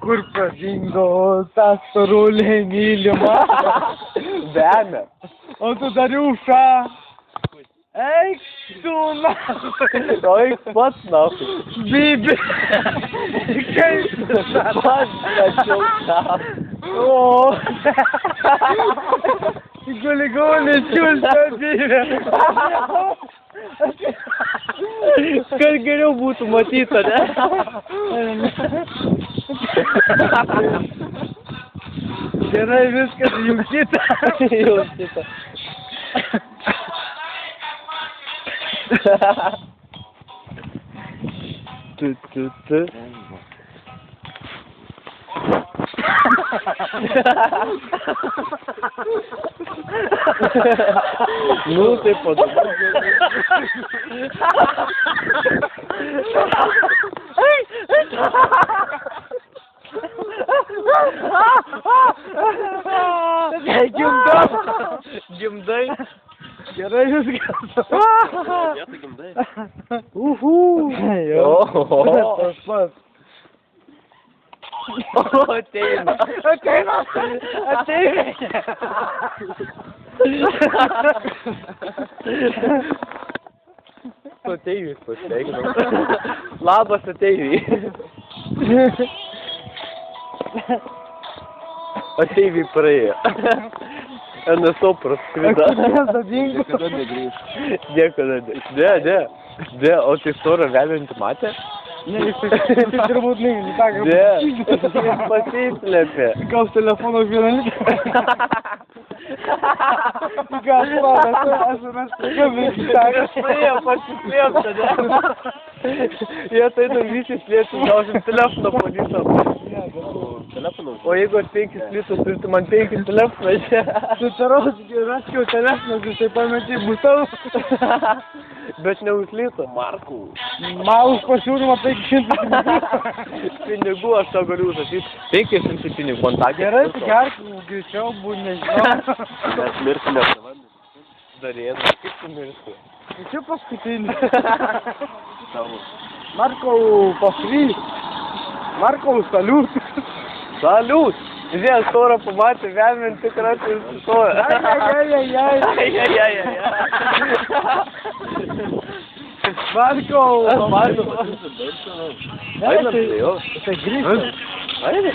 Kur pradingo ta storulė mylima? Vemia. O tu Dariuša. Eik tu nahui. O eik pats nahui. Bibi. Kaip tu Pats tačiau tau. O. Guli, čiulsta bibi. Kad geriau būtų matyta, ne? Gerai, viskas jungkita. Jungkita. Tu. Nu, tai padabar. Gimdai. Gerai, viskas. Vietą gimdai. Jo. Tas pats. Ateina. Ateivis pasveikinau. Labas Ateiviai. Ateiviai praėjo. NSO praskrido. Niekada negrįš. Niekada ne. Ne, o tai storą vemiantį matė? Ne, jis turbūt ne. Ne, pasislėpė. Gal telefono vieną litą? Gal SMS pasislėpta, ne? Jie tai visi slėpti, gausim telefoną policijos. O jeigu aš 5 litus, tai man 5 telefoną čia. Tu raskiau telefoną, kai tai pametė būtau. Bet neužlyto. Markų. Malus pasiūlymą 500 pinigų aš tau galiu užsakyti. 500 pinigų kontaktą. Gerai, tai gerk, greičiau būtų, nežinau. Mes mirti nepravandė. Darėtų, kaip tu mirti? Tai čia paskutinį. Markau, pasvys. Markau, saliut. Saliut. Žiūrėk, storą pamatė, vemiant tikrą tai sustoja. Ai. Markau. Einam, tai jau. Tai grįžtų. Einam,